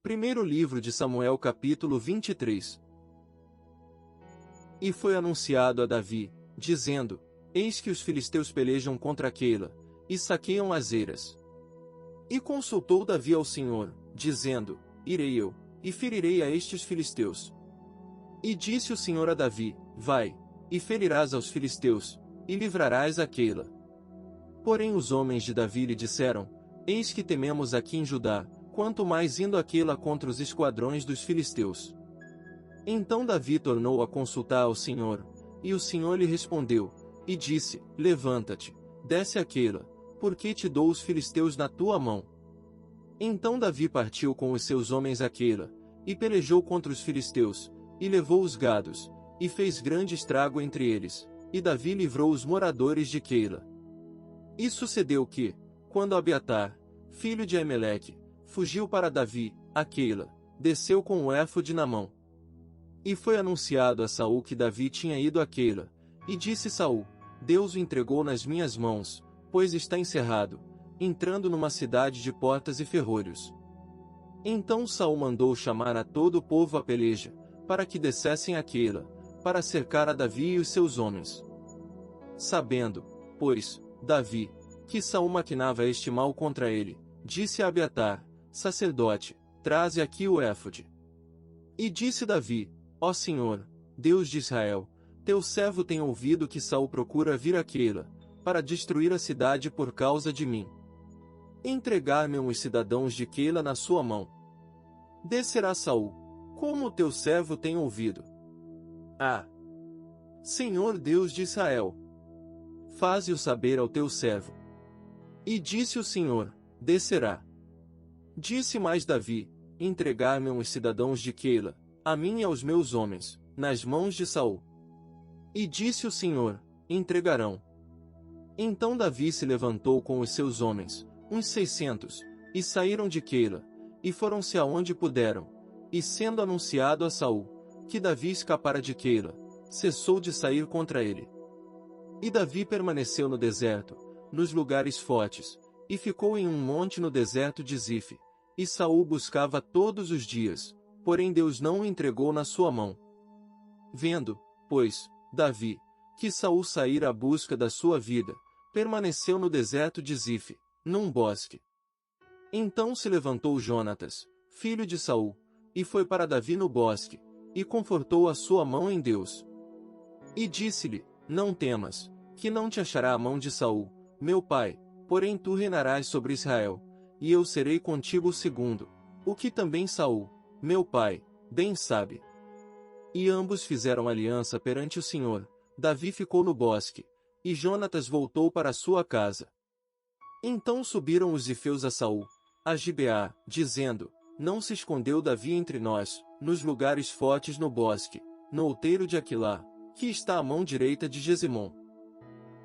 Primeiro livro de Samuel capítulo 23. E foi anunciado a Davi, dizendo: Eis que os filisteus pelejam contra Keila, e saqueiam as eiras. E consultou Davi ao Senhor, dizendo: Irei eu, e ferirei a estes filisteus. E disse o Senhor a Davi: Vai, e ferirás aos filisteus, e livrarás a Keila. Porém os homens de Davi lhe disseram: Eis que tememos aqui em Judá, quanto mais indo a Keila contra os esquadrões dos filisteus. Então Davi tornou a consultar ao Senhor, e o Senhor lhe respondeu, e disse: Levanta-te, desce a Keila, porque te dou os filisteus na tua mão. Então Davi partiu com os seus homens a Keila, e pelejou contra os filisteus, e levou os gados, e fez grande estrago entre eles, e Davi livrou os moradores de Keila. E sucedeu que, quando Abiatar, filho de Ameleque, fugiu para Davi, a Keila, desceu com o éfode na mão. E foi anunciado a Saul que Davi tinha ido a Keila, e disse Saul: Deus o entregou nas minhas mãos, pois está encerrado, entrando numa cidade de portas e ferrolhos. Então Saul mandou chamar a todo o povo à peleja, para que descessem a Keila, para cercar a Davi e os seus homens. Sabendo, pois, Davi, que Saul maquinava este mal contra ele, disse a Abiatar, sacerdote: Traze aqui o éfode. E disse Davi: Ó Senhor, Deus de Israel, teu servo tem ouvido que Saul procura vir a Keila, para destruir a cidade por causa de mim. Entregar-me os cidadãos de Keila na sua mão. Descerá Saul, como o teu servo tem ouvido. Ah! Senhor Deus de Israel, faze-o saber ao teu servo. E disse o Senhor: Descerá. Disse mais Davi: Entregar-me os cidadãos de Keila, a mim e aos meus homens, nas mãos de Saul. E disse o Senhor: Entregarão. Então Davi se levantou com os seus homens, uns 600, e saíram de Keila, e foram-se aonde puderam, e sendo anunciado a Saul, que Davi escapara de Keila, cessou de sair contra ele. E Davi permaneceu no deserto, nos lugares fortes, e ficou em um monte no deserto de Zife, e Saul buscava todos os dias, porém Deus não o entregou na sua mão. Vendo, pois, Davi, que Saul saíra à busca da sua vida, permaneceu no deserto de Zife, num bosque. Então se levantou Jonatas, filho de Saul, e foi para Davi no bosque, e confortou a sua mão em Deus. E disse-lhe: Não temas, que não te achará a mão de Saul, meu pai, porém tu reinarás sobre Israel, e eu serei contigo segundo, o que também Saul, meu pai, bem sabe. E ambos fizeram aliança perante o Senhor. Davi ficou no bosque, e Jonatas voltou para sua casa. Então subiram os zifeus a Saul, a Gibeá, dizendo: Não se escondeu Davi entre nós, nos lugares fortes no bosque, no outeiro de Aquilá, que está à mão direita de Gesimom.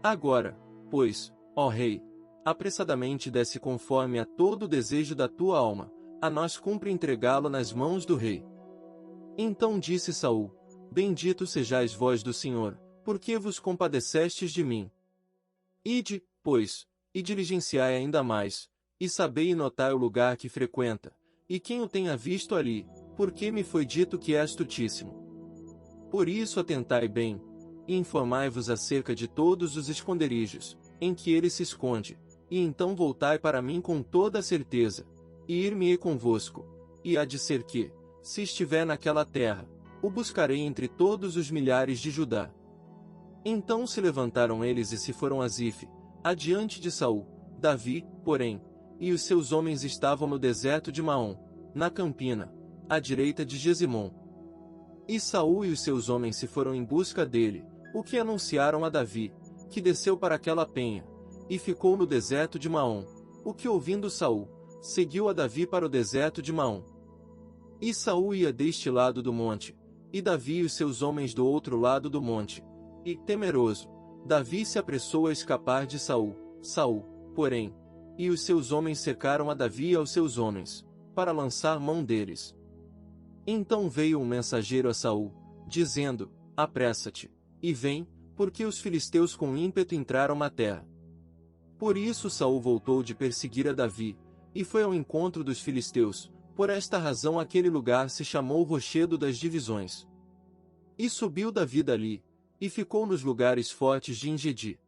Agora, pois, ó rei, apressadamente desce conforme a todo o desejo da tua alma, a nós cumpre entregá-lo nas mãos do rei. Então disse Saul: Bendito sejais vós do Senhor, porque vos compadecestes de mim. Ide, pois, e diligenciai ainda mais, e sabei e notai o lugar que frequenta, e quem o tenha visto ali, porque me foi dito que é astutíssimo. Por isso atentai bem, e informai-vos acerca de todos os esconderijos, em que ele se esconde, e então voltai para mim com toda a certeza, e ir-me-ei convosco, e há de ser que, se estiver naquela terra, o buscarei entre todos os milhares de Judá. Então se levantaram eles e se foram a Zife, adiante de Saul. Davi, porém, e os seus homens estavam no deserto de Maom, na campina, à direita de Gesimom. E Saul e os seus homens se foram em busca dele, o que anunciaram a Davi, que desceu para aquela penha, e ficou no deserto de Maom, o que ouvindo Saul, seguiu a Davi para o deserto de Maom. E Saul ia deste lado do monte, e Davi e os seus homens do outro lado do monte. E, temeroso, Davi se apressou a escapar de Saul. Saul, porém, e os seus homens cercaram a Davi e aos seus homens, para lançar mão deles. Então veio um mensageiro a Saul, dizendo: Apressa-te, e vem, porque os filisteus com ímpeto entraram na terra. Por isso Saul voltou de perseguir a Davi, e foi ao encontro dos filisteus, Por esta razão aquele lugar se chamou Rochedo das Divisões. E subiu Davi dali, e ficou nos lugares fortes de Engedi.